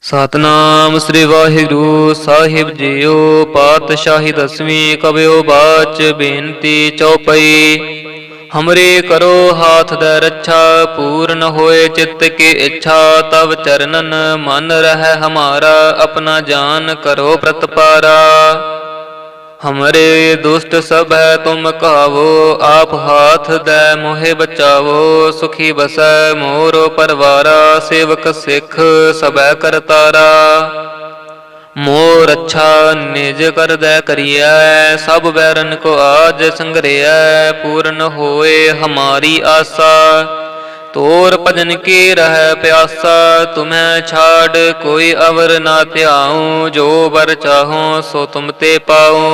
ਸਤਨਾਮ ਸ੍ਰੀ ਵਾਹਿਗੁਰੂ ਸਾਹਿਬ JIO. ਪਾਤਸ਼ਾਹੀ ਦਸਵੀਂ ਕਬਿਓ ਬਾਚ ਬੇਨਤੀ ਚਉਪਈ। हमरे करो हाथ दै रक्षा, पूर्ण होए चित्त की इच्छा। तब चरणन मन रह हमारा, अपना जान करो प्रतपारा। हमरे दुष्ट सब है तुम कहावो, आप हाथ दै मोहे बचावो। सुखी बसै मोरो परवारा, सेवक सिख सबै करतारा। मोर अच्छा निज कर दै करिया, सब बैरन को आज संग्रह। पूर्ण होए हमारी आशा, तोर भजन की रह प्यासा। तुम्हें छाड़ कोई अवर ना त्याऊं, जो बर चाहो सो तुम ते पाऊं।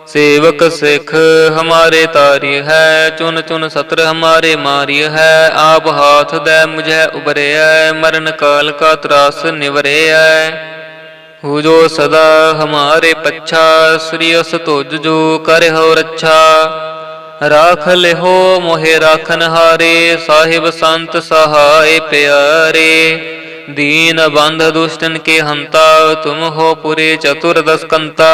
सेवक सिख हमारे तारी है, चुन चुन सत्र हमारे मारी है। आप हाथ दै मुझे उबरे, मरण काल का त्रास निवरे। हो जो सदा हमारे पच्छा, श्री अस तुझ जो कर हो रक्षा। राख ले हो मोहे राखन हारे, साहिब संत सहाय प्यारे। दीन बंध दुष्टन के हंता, तुम हो पुरे चतुर्दश कंता।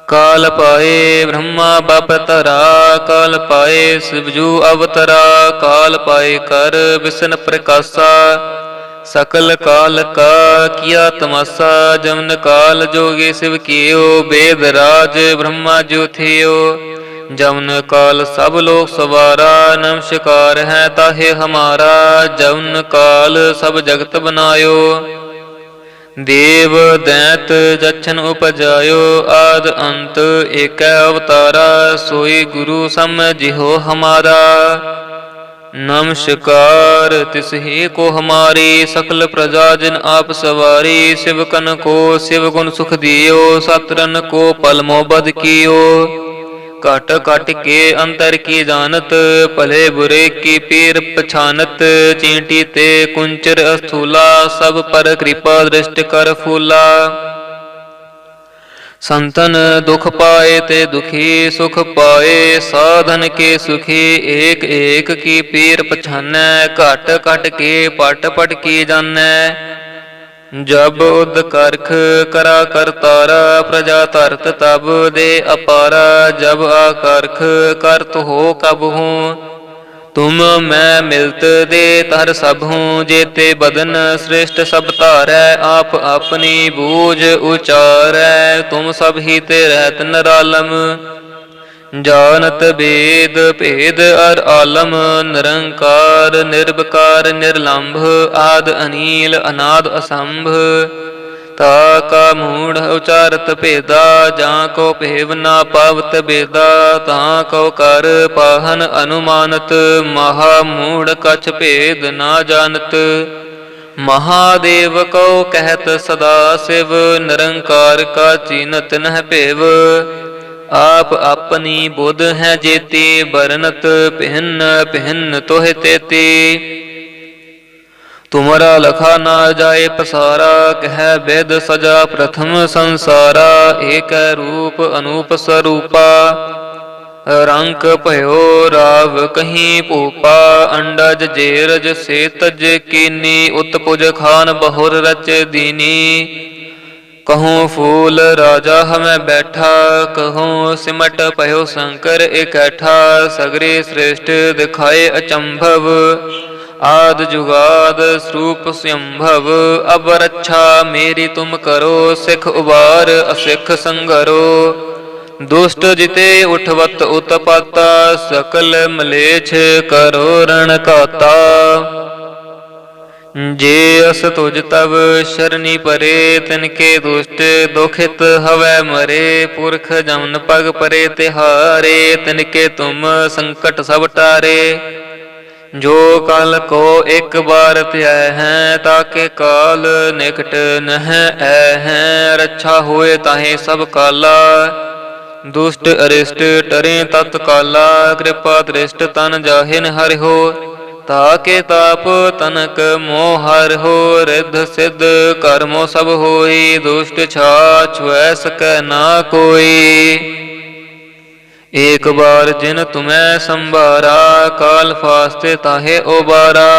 काल पाए ब्रह्मा बाप तरा, काल पाए शिवजू अवतरा। काल पाए कर विष्णु प्रकाशा, सकल काल का किया तमाशा। जमन काल जोगी शिव कियो, वेद राज ब्रह्मा जो थियो। जमन काल सब लोग सवारा, नमस्कार है ताहे हमारा। जमन काल सब जगत बनायो, देव दैत जच्छन उपजायो। आद अंत एक अवतारा, सोई गुरु समझिहो हमारा। नमस्कार तिसही को हमारी, सकल प्रजा जिन आप सवारी। शिवकन को शिव गुण सुख दियो, सतरन को पल मोबद कियो। काट काट के अंतर की जानत, भले बुरे की पीर पछानत। चींटी ते कुंचर अस्थूला, सब पर कृपा दृष्टि कर फूला। संतन दुख पाए ते दुखी, सुख पाए साधन के सुखी। एक एक की पीर पछानै, घट घट के पट पट की जानै। जब उद करख करा करतारा, प्रजा तरत तब दे अपारा। जब आकरख करत हो कब हूँ, तुम मैं मिलत दे तर सब हूँ। जेते बदन श्रेष्ठ सब तारै, आप अपनी बूझ उचारै। तुम सब ही ते रहत निरालम, जानत वेद भेद अर आलम। निरंकार निर्विकार निर्लंभ, आद अनील अनाद असंभ। ताका मूढ़ उचारत भेदा, जा को भेव ना पावत बेदा। ता को कर पाहन अनुमानत, महामूढ़ कछ भेद ना जानत। महादेव को कहत सदा शिव, निरंकार का चीनत नह पेव। आप अपनी बुध है जेती, बरनत भिन्न भिन्न तोह तेती। तुमरा लखा ना जाए पसारा, कह वेद सजा प्रथम संसारा। एक रूप अनूप स्वरूपा, रंक भयो राव कहीं भूपा। अंडज जेरज से तज कीनी, उत्पुज खान बहुर रच दीनी। कहूँ फूल राजा हमें बैठा, कहूँ सिमट भयो शंकर इकैठा। सगरे श्रेष्ठ दिखाए अचंभव, आद जुगाद स्वरूप स्वयंभव। अब रक्षा मेरी तुम करो, सिख उबार असिख संगरो। दुष्ट जिते उठवत उत्पाता, सकल मलेच्छ करो रण काता। जे अस तुझ तब शरणी परे, तिनके दुष्ट दुखित हवै मरे। पुरख जमन पग परे तिहारे, तिनके तुम संकट सब टारे। जो काल को एक बार त्याह हैं, ताके काल निकट नह हैं। रक्षा होए ताहे सब काला, दुष्ट अरिष्ट टरे तत्काला। कृपा दृष्ट तन जाहिन हरि हो, ताके ताप तनक मोह हर हो। रिद्ध सिद्ध कर्मो सब होई, दुष्ट छाछ छुए सकै ना कोई। एक बार जिन तुम्हें संभारा, काल फास्ते ताहे उबारा।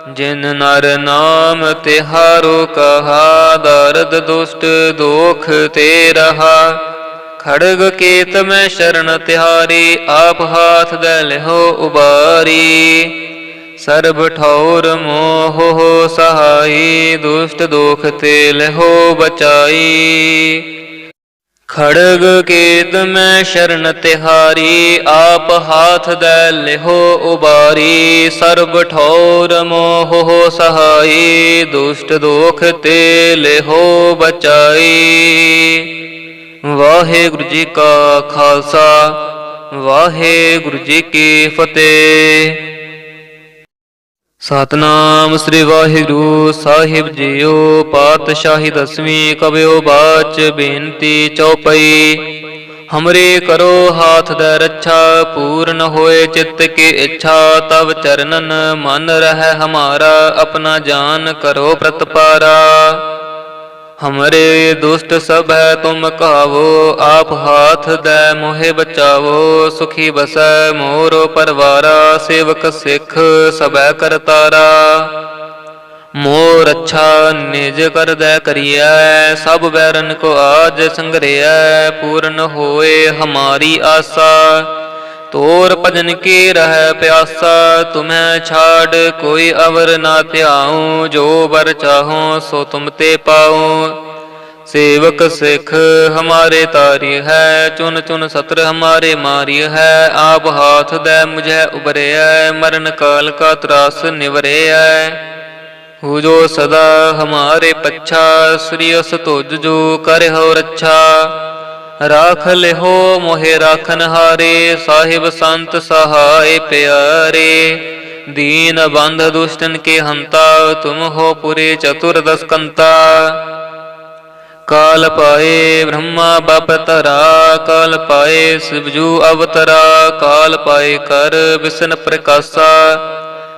जिन नर नाम तिहारो कहा, दर्द दुष्ट दोख ते रहा। खड़ग केत में शरण तिहारी, आप हाथ दे लेहो उबारी। सर्ब ठौर मोह हो सहाई, दुष्ट दोख ते लेहो बचाई। खड़ग केत में शरण तिहारी, आप हाथ दे लेहो उबारी। सर्ब ठौर मोह हो सहाई, दुष्ट दोख ते लेहो बचाई। वाहेगुरु जी का खालसा, वाहेगुरु जी की फतेह। सतनाम श्री वाहिगुरु साहिब जीओ। पातशाही दसवीं कबियो बाच बेनती चौपई। हमरे करो हाथ दे रक्षा, पूर्ण होए चित्त की इच्छा। तब चरणन मन रह हमारा, अपना जान करो प्रतपारा। हमरे दुष्ट सब है तुम कहावो, आप हाथ दे मोहे बचावो। सुखी बसै मोरो परवारा, सेवक सिख सबै करतारा। मोर अच्छा निज कर दे करिया, सब बैरन को आज संग्रह। पूर्ण होए हमारी आशा, तोर भजन की रह प्यासा। तुम्हें छाड़ कोई अवर ना त्याऊं, जो बर चाहो सो तुम ते पाऊं। सेवक सिख हमारे तारी है, चुन चुन सत्र हमारे मारी है। आप हाथ दे मुझे उबरे, मरण काल का त्रास निवरे। हो जो सदा हमारे पच्छा, श्री अस तुझ जो कर हो रक्षा। राख ले हो मोहे राखन हारे, साहिब संत सहाय प्यारे। दीन बंध दुष्टन के हंता, तुम हो पुरे चतुर्दश कंता। काल पाए ब्रह्मा बपतरा, काल पाए शिवजू अवतरा। काल पाए कर विष्णु प्रकाशा,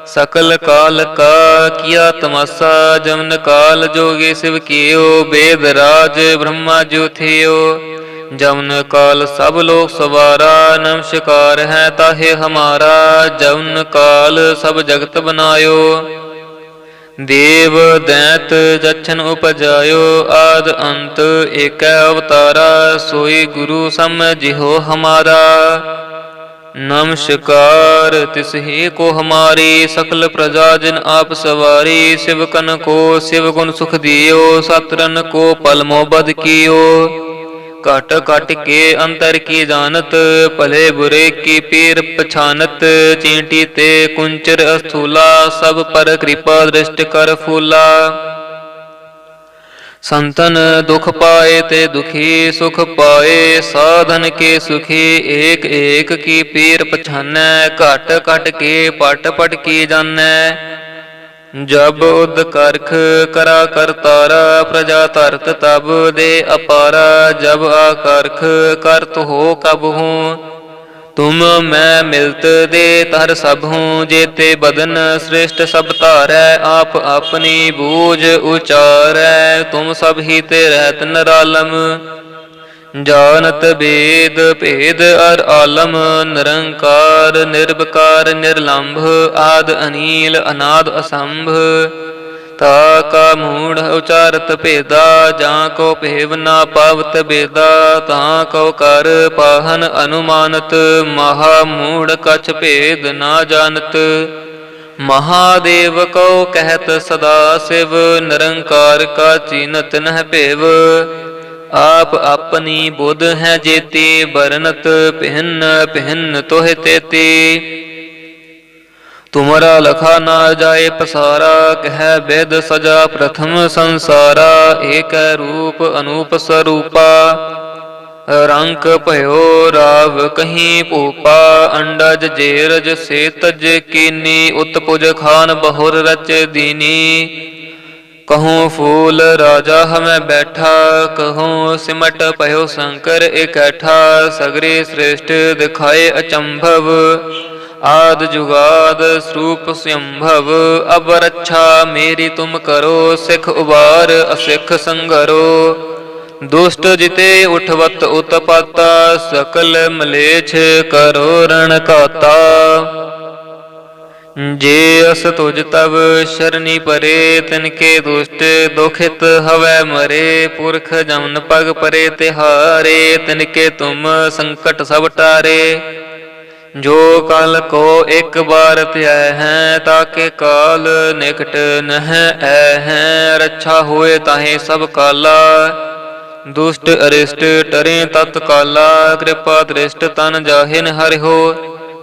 सकल काल का किया तमाशा। जमन काल जोगे शिव कियो, वेद राज ब्रह्मा जो थियो। जमन काल सब लोग सवारा, नमस्कार है ताहे हमारा। जमन काल सब जगत बनायो, देव दैत जच्छन उपजायो। आद अंत एक अवतारा, सोई गुरु समझिहो हमारा। नमस्कार तिसही को हमारी, सकल प्रजा जिन आप सवारी। शिवकन को शिव गुण सुख दियो, सतरन को पल मोबद कियो। काट काट के अंतर की जानत, भले बुरे की पीर पछानत। चींटी ते कुंचर अस्थूला, सब पर कृपा दृष्ट कर फूला। संतन दुख पाए ते दुखी, सुख पाए साधन के सुखी। एक एक की पीर पछानै, घट घट के पट पट की जानै। जब उद करख करा करतारा, प्रजा तरत तब दे अपारा। जब आकर्ख करत हो कब हूँ, तुम मैं मिलत दे तर सब हूँ। जेते बदन श्रेष्ठ सब तारै, आप अपनी बूझ उचारै। तुम सब ही ते रहत निरालम, जानत वेद भेद अर आलम। निरंकार निर्विकार निर्लंभ, आद अनील अनाद असंभ। ताका मूढ़ उचारत भेदा, जाको भेव ना पावत बेदा। ताको कर पाहन अनुमानत, महामूढ़ कछ भेद ना जानत। महादेव को कहत सदा शिव, निरंकार का चीनत नह भेव। आप अपनी बुध है जेती, बरनत भिन्न भिन्न तोह तेती। तुमरा लखा ना जाए पसारा, कह वेद सजा प्रथम संसारा। एक रूप अनूप स्वरूपा, रंक भयो राव कहीं भूपा। अंडज जेरज से तज कीनी, उत्पुज खान बहुर रच दीनी। कहूँ फूल राजा हमें बैठा, कहूँ सिमट पयो शंकर इकैठा। सगरे श्रेष्ठ दिखाए अचंभव, आद जुगाद स्वरूप स्वयंभव। अब रक्षा मेरी तुम करो, सिख उबार असिख संगरो। दुष्ट जिते उठवत उत्पाता, सकल मलेच्छ करो रण काता। जे अस तुझ तब शरणी परे, तिनके दुष्ट दुखित हवै मरे। पुरख जमन पग परे तिहारे, तिनके तुम संकट सब टारे। जो कल को एक बार त्याह हैं, ताके काल निकट नह है। रक्षा होए ताहे सब काला, दुष्ट अरिष्ट टरे तत्काला। कृपा दृष्ट तन जाहिन हरि हो,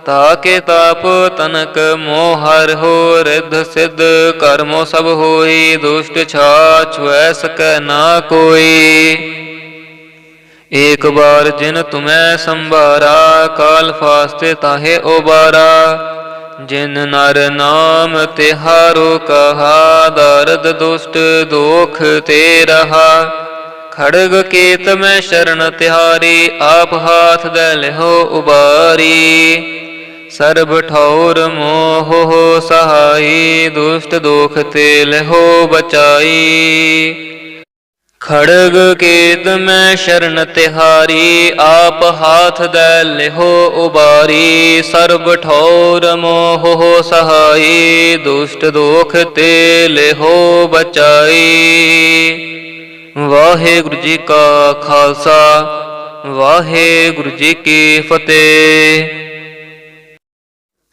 ताके ताप तनक मोह हर हो। रिद्ध सिद्ध कर्मो सब होई, दुष्ट छाछ छुए सकै ना कोई। एक बार जिन तुम्हें संभारा, काल फास्ते ताहे उबारा। जिन नर नाम तिहारो कहा, दारद दुष्ट दोख ते रहा। खड़ग केत में शरण तिहारी, आप हाथ दे लेहो उबारी। सर्ब ठौर मोह हो सहाई, दुष्ट दोख ते लेहो बचाई। खड़ग केत में शरण तिहारी, आप हाथ दे लेहो उबारी। सर्ब ठौर मोह हो सहाई, दुष्ट दोख ते लेहो बचाई। वाहेगुरु जी का खालसा, वाहेगुरु जी की फतेह।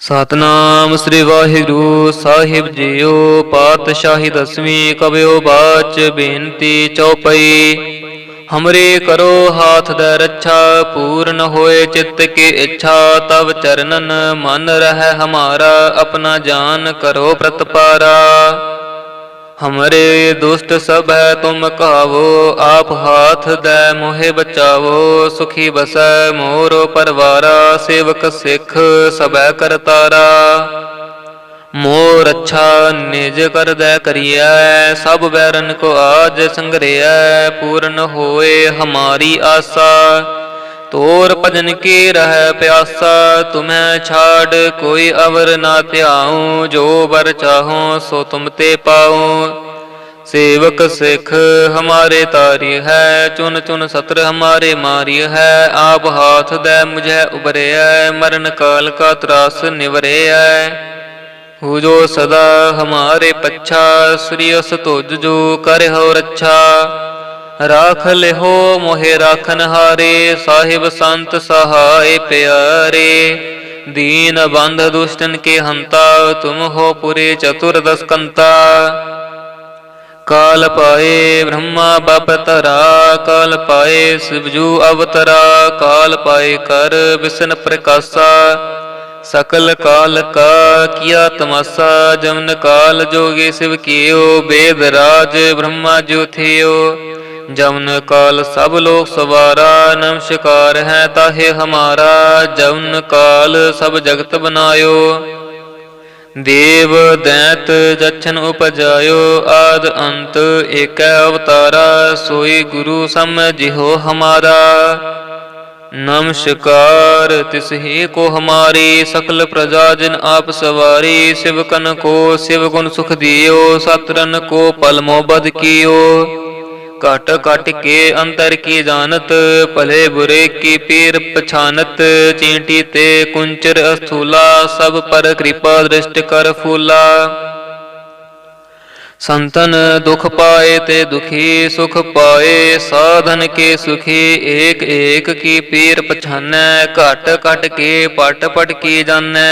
सतनाम श्री वाहिगुरु साहिब जीओ। पातशाही दसवीं कबियो बाच बेनती चौपई। हमरे करो हाथ दे रक्षा, पूर्ण होए चित्त की इच्छा। तब चरणन मन रह हमारा, अपना जान करो प्रतपारा। हमरे दुष्ट सब है तुम कहावो, आप हाथ दे मोहे बचावो। सुखी बसै मोरो परवारा, सेवक सिख सबै करतारा। मोर अच्छा निज कर दे करिया, सब बैरन को आज संग्रह। पूर्ण होए हमारी आशा, तोर भजन की रह प्यासा। तुम्हें छाड़ कोई अवर ना त्याऊं, जो बर चाहो सो तुम ते पाऊं। सेवक सिख हमारे तारी है, चुन चुन सत्र हमारे मारी है। आप हाथ दे मुझे उबरे, मरण काल का त्रास निवरे। हो जो सदा हमारे पच्छा, श्री अस तुझ जो कर हो रक्षा। राख ले हो मोहे राखन हारे, साहिब संत सहाय प्यारे। दीन बंध दुष्टन के हंता, तुम हो पुरे चतुर्दश कंता। काल पाए ब्रह्मा बाप तरा, काल पाए शिवजू अवतरा। काल पाए कर विष्णु प्रकाशा, सकल काल का किया तमाशा। जमन काल जोगे शिव कियो, वेद राज ब्रह्मा जो थियो। जमन काल सब लोग सवारा, नमस्कार है ताहे हमारा। जमन काल सब जगत बनायो, देव दैत जच्छन उपजायो। आद अंत एक अवतारा, सोई गुरु समझिहो हमारा। नमस्कार तिसही को हमारी, सकल प्रजा जिन आप सवारी। शिवकन को शिव गुण सुख दियो, सतरन को पल मोबद कियो। काट काट के अंतर की जानत, भले बुरे की पीर पछानत। चींटी ते कुंचर अस्थूला, सब पर कृपा दृष्ट कर फूला। संतन दुख पाए ते दुखी, सुख पाए साधन के सुखी। एक एक की पीर पछानै, घट घट के पट पट की जानै।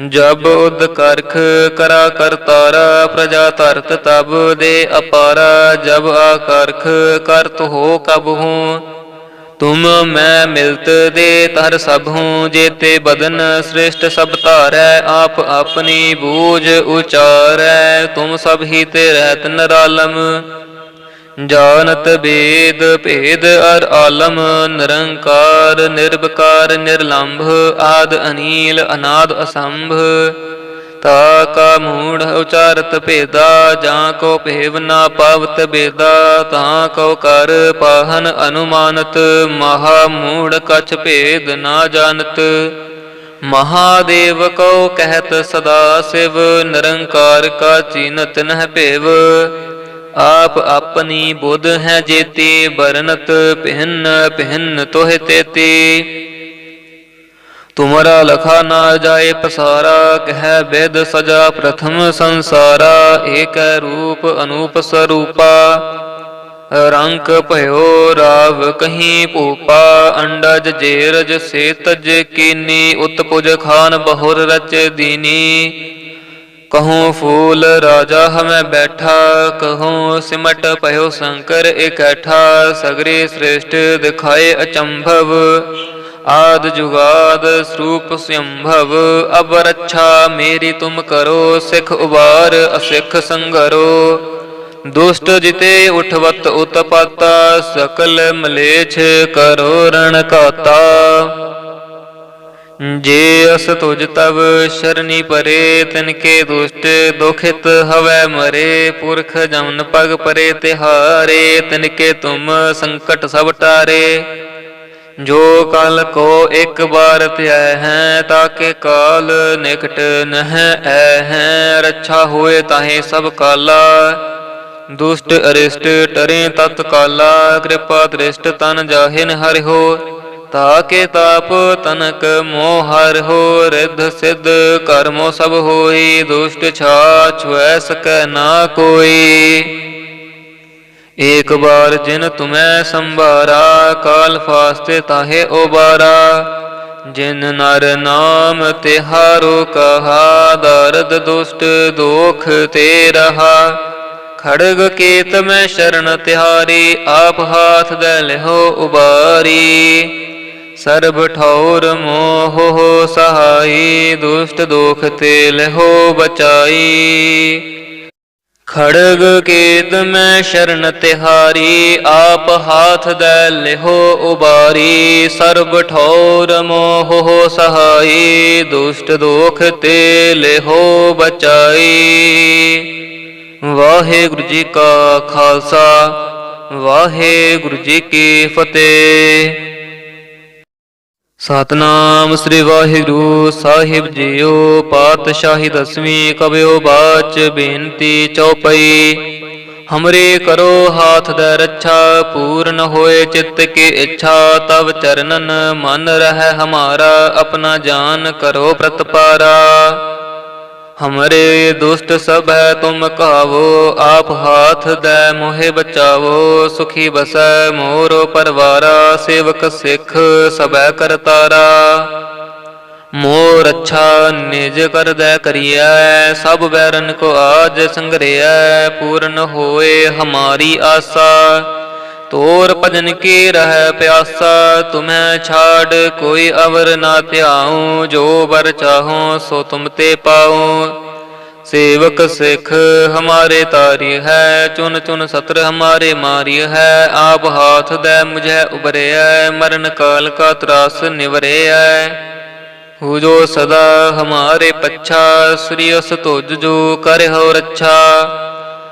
जब उद करख करा करतारा, प्रजा तरत तब दे अपारा। जब आकरख करत हो कब हूँ, तुम मैं मिलत दे तर सब हूँ। जेते बदन श्रेष्ठ सब तारै, आप अपनी बूझ उचारै। तुम सब ही ते रहत निरालम, जानत वेद भेद अर आलम। निरंकार निर्विकार निर्लंभ, आद अनील अनाद असंभ। ताका मूढ़ उचारत भेदा, जहाँ को भेव ना पावत बेदा। तहाँ को कर पाहन अनुमानत, महामूढ़ कछ भेद ना जानत। महादेव को कहत सदा शिव, निरंकार का चीनत नह भेव। आप अपनी बुध है जेती, बरनत भिन्न भिन्न तोह तेती। तुमरा लखा ना जाए पसारा, कह वेद सजा प्रथम संसारा। एक रूप अनूप स्वरूपा, रंक भयो राव कहीं पूपा। अंडज जेरज से तज कीनी, उत्पुज खान बहुर रच दीनी। कहूँ फूल राजा हमें बैठा, कहूँ सिमट पयो शंकर इकैठा। सगरे श्रेष्ठ दिखाए अचंभव, आद जुगाद स्वरूप स्वयंभव। अब रक्षा मेरी तुम करो, सिख उबार असिख संगरो। दुष्ट जिते उठवत उत्पाता, सकल मलेच्छ करो रण काता। जे अस तुझ तब शरणी परे, तिनके दुष्ट दुखित हवै मरे। पुरख जमन पग परे तिहारे, तिनके तुम संकट सब टारे। जो कल को एक बार त्याय हैं, ताके काल निकट नह ऐ हैं। रक्षा होए ताहे सब काला, दुष्ट अरिष्ट टरे तत्काला। कृपा दृष्ट तन जाहिन हरिहो, ताके ताप तनक मोहर हो। रिद्ध सिद्ध कर्मो सब होई, दुष्ट छाछ वै सकै ना कोई। एक बार जिन तुम्हें संभारा, काल फास्ते ताहे उबारा। जिन नर नाम तिहारो कहा, दर्द दुष्ट दोख ते रहा। खड़ग केत में शरण तिहारी, आप हाथ दे लेहो उबारी। सर्ब ठौर मोह हो सहाई, दुष्ट दोख ते लेहो बचाई। खड़ग केत में शरण तिहारी, आप हाथ दे लेहो उबारी। सर्ब ठौर मोह हो सहाई, दुष्ट दोख ते लेहो बचाई। वाहेगुरु जी का खालसा, वाहेगुरु जी की फतेह। सतनाम श्री वाहिगुरु साहिब जीओ। पातशाही दसवीं कबियो बाच बेनती चौपई। हमरे करो हाथ दे रक्षा, पूर्ण होए चित्त की इच्छा। तब चरणन मन रह हमारा, अपना जान करो प्रतपारा। हमरे दुष्ट सब है तुम कहावो, आप हाथ दे मोहे बचावो। सुखी बसै मोरो परवारा, सेवक सिख सबै करतारा। मोर अच्छा निज कर दे करिया, सब बैरन को आज संग्रह। पूर्ण होए हमारी आशा, तोर भजन की रह प्यासा। तुम्हें छाड़ कोई अवर ना त्याऊं, जो बर चाहूं सो तुम ते पाऊं। सेवक सिख हमारे तारी है, चुन चुन सत्र हमारे मारी है। आप हाथ दे मुझे उबरे, मरण काल का त्रास निवरे। हु जो सदा हमारे पच्छा, श्री अस तुझ जो कर हो रक्षा।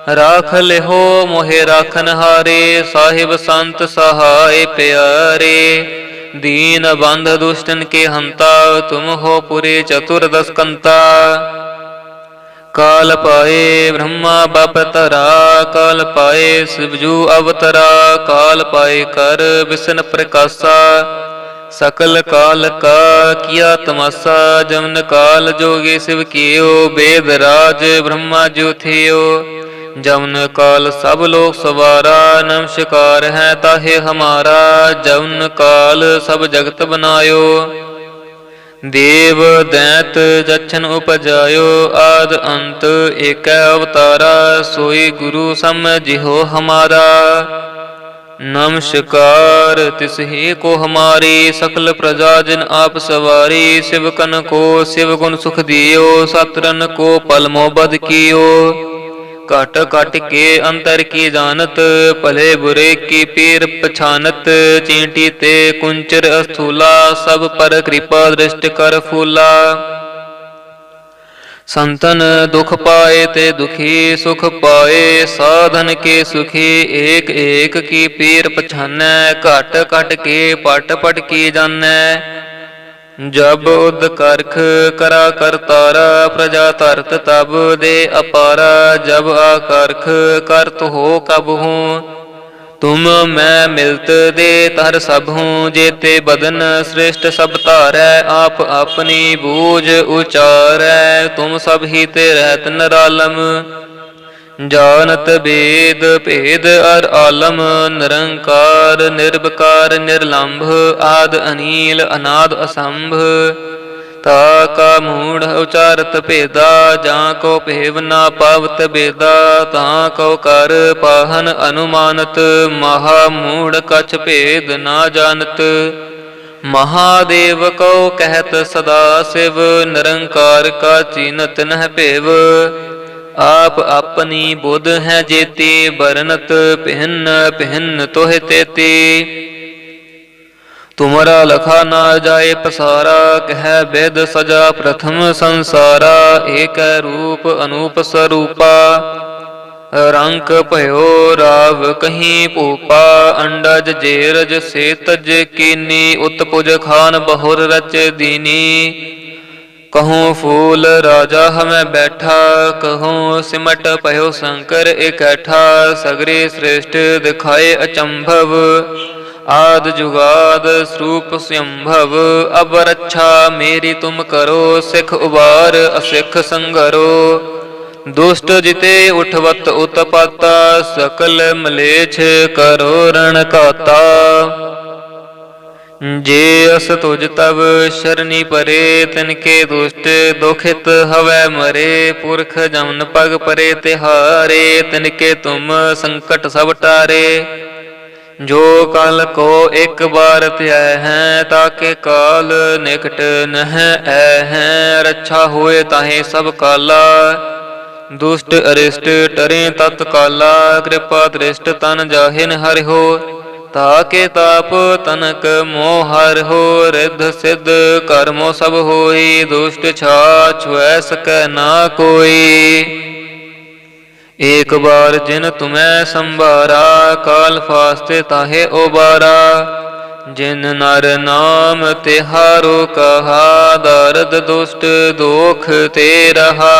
राख ले हो मोहे राखन हारे, साहिब संत सहाय प्यारे। दीन बंध दुष्टन के हंता, तुम हो पुरे चतुर्दश कंता। काल पाए ब्रह्मा बपतरा, काल पाए शिवजू अवतरा। काल पाए कर विष्णु प्रकाशा, सकल काल का किया तमाशा। जमन काल जोगे शिव कियो, वेद राज ब्रह्मा जो थियो। जमन काल सब लोग सवारा, नमस्कार है ताहे हमारा। जमन काल सब जगत बनायो, देव दैत जच्छन उपजायो। आद अंत एक अवतारा, सोई गुरु समझिहो हमारा। नमस्कार तिस ही को हमारी, सकल प्रजा जिन आप सवारी। शिवकन को शिव गुण सुख दियो, सतरन को पलमो बद कियो। काट काट के अंतर की जानत, भले बुरे की पीर पछानत। चींटी ते कुंचर अस्थूला, सब पर कृपा दृष्ट कर फूला। संतन दुख पाए ते दुखी सुख पाए, साधन के सुखी एक एक की पीर पछानै। घट घट के पट पट की जानै, जब उद करख करा करतारा। प्रजा तरत तब दे अपारा, जब आकर्ख करत हो कब हूँ। तुम मैं मिलत दे तर सब हूँ, जेते बदन श्रेष्ठ सब तारै, आप अपनी बूझ उचारै, तुम सब ही ते रहत निरालम। जानत वेद भेद अर आलम, निरंकार निर्विकार निर्लंभ, आद अनील अनाद असंभ। ताका मूढ़ उचारत भेदा, जहाँ को भेव ना पावत बेदा, तहाँ को कर पाहन अनुमानत, महामूढ़ कछ भेद ना जानत। महादेव को कहत सदा शिव, निरंकार का चीनत नह भेव। आप अपनी बुध है जेती, बरनत भिन्न भिन्न तोह तेती। तुमरा लखा ना जाए पसारा, कह वेद सजा प्रथम संसारा। एक रूप अनूप स्वरूपा, रंक भयो राव कहीं भूपा। अंडज जेरज से तज कीनी, उत्पुज खान बहुर रच दीनी। कहूँ फूल राजा हमें बैठा, कहूँ सिमट भयो शंकर इकट्ठा। सगरे श्रेष्ठ दिखाए अचंभव, आद जुगाद स्वरूप स्वयंभव। अब रक्षा मेरी तुम करो, सिख उबार असिख संगरो। दुष्ट जिते उठवत उत्पाता, सकल मलेच्छ करो रण काता। जे अस तुझ तब शरणी परे, तिनके दुष्ट दुखित हवै मरे। पुरख जमन पग परे तिहारे, तिनके तुम संकट सब टारे। जो काल को एक बार त्याय हैं, ताके काल निकट नह ऐ हैं। रक्षा होए ताहे सब काला, दुष्ट अरिष्ट टरे तत्काला। कृपा दृष्ट तन जाहिन हरि हो, ताके ताप तनक मोह हर हो। रिद्ध सिद्ध कर्मो सब होई, दुष्ट छाछ छुए सकै ना कोई। एक बार जिन तुम्हें संभारा, काल फास्ते ताहे उबारा। जिन नर नाम तिहारो कहा, दर्द दुष्ट दोख ते रहा।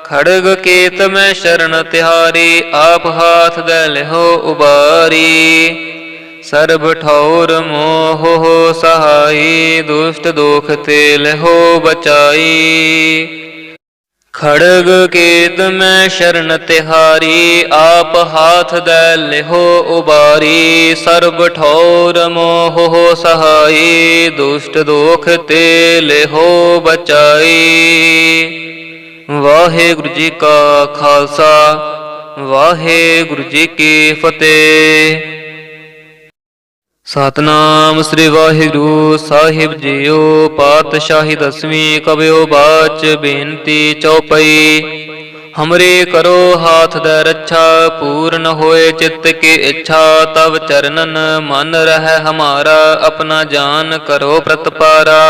खड़ग केत में शरण तिहारी, आप हाथ दे लेहो उबारी। सर्ब ठौर मोह हो सहाई, दुष्ट दोख ते लेहो बचाई। खड़ग केत में शरण तिहारी, आप हाथ दे लेहो उबारी। सर्ब ठौर मोह हो सहाई, दुष्ट दोख ते लेहो बचाई। वाहेगुरु जी का खालसा, वाहेगुरु जी की फतेह। सतनाम श्री वाहिगुरु साहिब जीओ। पातशाही दसवीं कबियो बाच, बेनती चौपई। हमरे करो हाथ दे रक्षा, पूर्ण होए चित्त की इच्छा। तब चरणन मन रह हमारा, अपना जान करो प्रतपारा।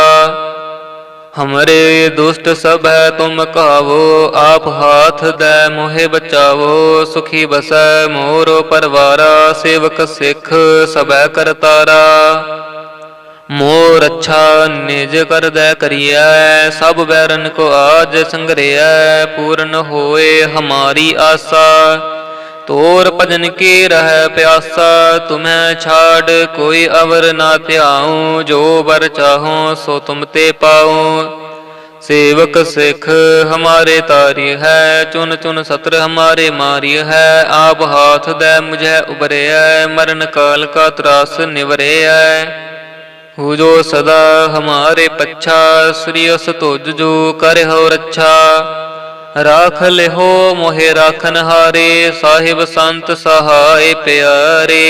हमरे दुष्ट सब है तुम कहावो, आप हाथ दे मोहे बचावो। सुखी बसै मोरो परवारा, सेवक सिख सबै करतारा। मोर अच्छा निज कर दे करिया, सब बैरन को आज संग्रह। पूर्ण होए हमारी आशा, तोर भजन की रह प्यासा। तुम्हें छाड़ कोई अवर ना त्याऊं, जो बर चाहूं सो तुम ते पाऊं। सेवक सिख हमारे तारी है, चुन चुन सत्र हमारे मारी है। आप हाथ दे मुझे उबरे है, मरण काल का त्रास निवरे है। हु जो सदा हमारे पच्छा, श्री अस तुझ जो कर हो रक्षा। राख ले हो मोहे राखन हारे, साहिब संत सहाय प्यारे।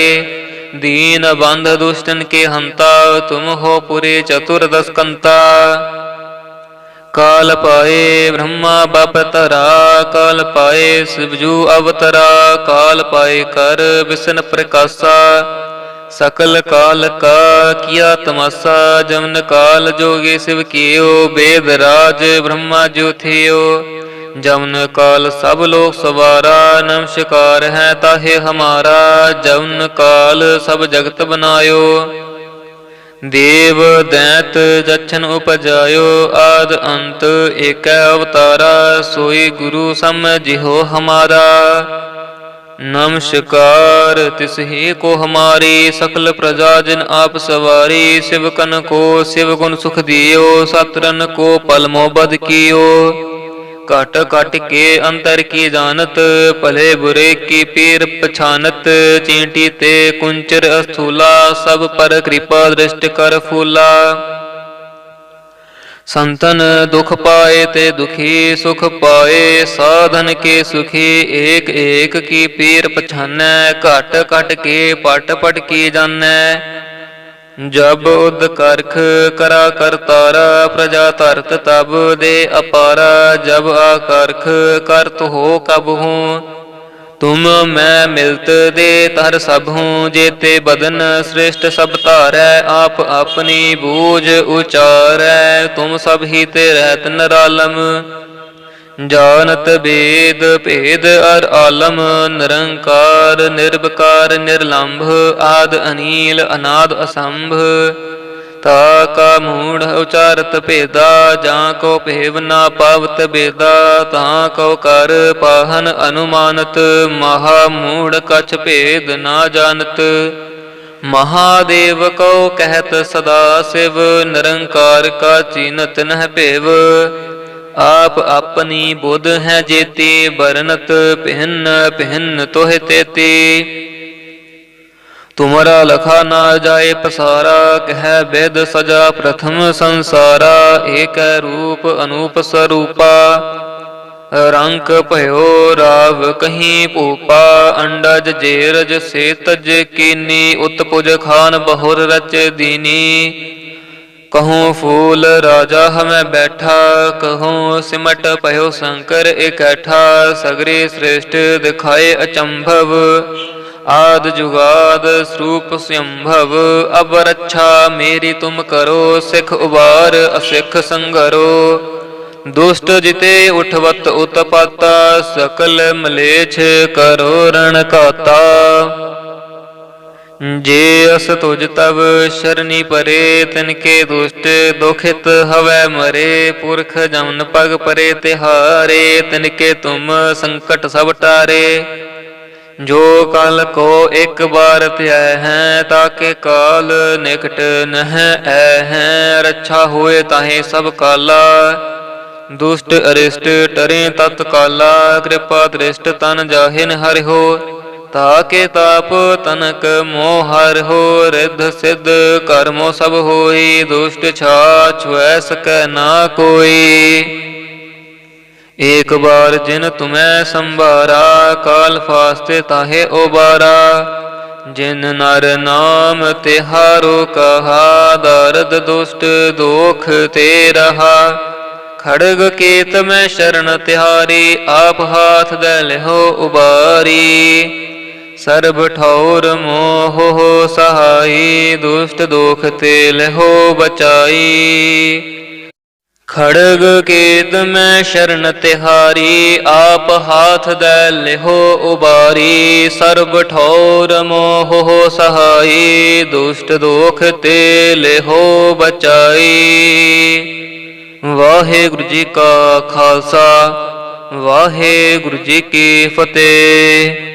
दीन बंध दुष्टन के हंता, तुम हो पुरे चतुर्दश कंता। काल पाए ब्रह्मा बपतरा, काल पाए शिवजू अवतरा। काल पाए कर विष्णु प्रकाशा, सकल काल का किया तमाशा। जमन काल जोगे शिव कियो, वेद राज ब्रह्मा जो थियो। जमन काल सब लोग सवारा, नमस्कार है ताहे हमारा। जमन काल सब जगत बनायो, देव दैत जच्छन उपजायो। आद अंत एक अवतारा, सोई गुरु समझिहो हमारा। नमस्कार तिसहि को हमारी, सकल प्रजा जिन आप सवारी। शिवकन को शिव गुण सुख दियो, सतरन को पल मोबद कियो। काट काट के अंतर की जानत, भले बुरे की पीर पछानत। चींटी ते कुंचर अस्थूला, सब पर कृपा दृष्ट कर फूला। संतन दुख पाए ते दुखी, सुख पाए साधन के सुखी। एक एक की पीर पछानै, घट घट के पट पट की जानै। जब उद करख करा करतारा, प्रजा तरत तब दे अपारा। जब आकरख करत हो कब हूँ, तुम मैं मिलत दे तर सब हूँ। जेते बदन श्रेष्ठ सब तारै, आप अपनी बूझ उचारै। तुम सब ही ते रहत निरालम, जानत वेद भेद अर आलम। निरंकार निर्विकार निर्लंभ, आद अनील अनाद असंभ। ताका मूढ़ उचारत भेदा, जहाँ को भेव ना पावत बेदा। तहाँ को कर पाहन अनुमानत, महामूढ़ कछ भेद ना जानत। महादेव को कहत सदा शिव, निरंकार का चीनत नह भेव। आप अपनी बुध है जेती, बरनत भिन्न भिन्न तोह तेती। तुमरा लखा ना जाए पसारा, कह वेद सजा प्रथम संसारा। एक रूप अनूप स्वरूपा, रंक भयो राव कहीं भूपा। अंडज जेरज से तज कीनी, उत्पुज खान बहुर रच दीनी। कहूँ फूल राजा हमें बैठा, कहूँ सिमट भयो शंकर इकैठा। सगरे श्रेष्ठ दिखाए अचंभव, आद जुगाद स्वरूप स्वयंभव। अब रक्षा मेरी तुम करो, सिख उबार असिख संगरो। दुष्ट जिते उठवत उत्पाता, सकल मलेच्छ करो रण काता। जे अस तुझ तब शरणी परे, तिनके दुष्ट दुखित हवै मरे। पुरख जमन पग परे तिहारे, तिनके तुम संकट सब टारे। जो काल को एक बार त्याह हैं, ताके काल निकट नह हैं। रक्षा होए ताहे सब काला, दुष्ट अरिष्ट टरे तत्काला। कृपा दृष्ट तन जाहिन हरि हो, ताके ताप तनक मोहर हो। रिद्ध सिद्ध कर्मो सब होई, दुष्ट छाछ छुए सकै ना कोई। एक बार जिन तुम्हें संभारा, काल फास्ते ताहे ओबारा। जिन नर नाम तिहारो कहा, दर्द दुष्ट दोख ते रहा। खड़ग केत में शरण तिहारी, आप हाथ दे लेहो उबारी। सर्ब ठौर मोह हो सहाई, दुष्ट दोख ते लेहो बचाई। खड़ग केत में शरण तिहारी, आप हाथ दे लेहो उबारी। सर्ब ठौर मोह हो सहाई, दुष्ट दोख ते लेहो बचाई। वाहेगुरु जी का खालसा, वाहेगुरु जी की फतेह।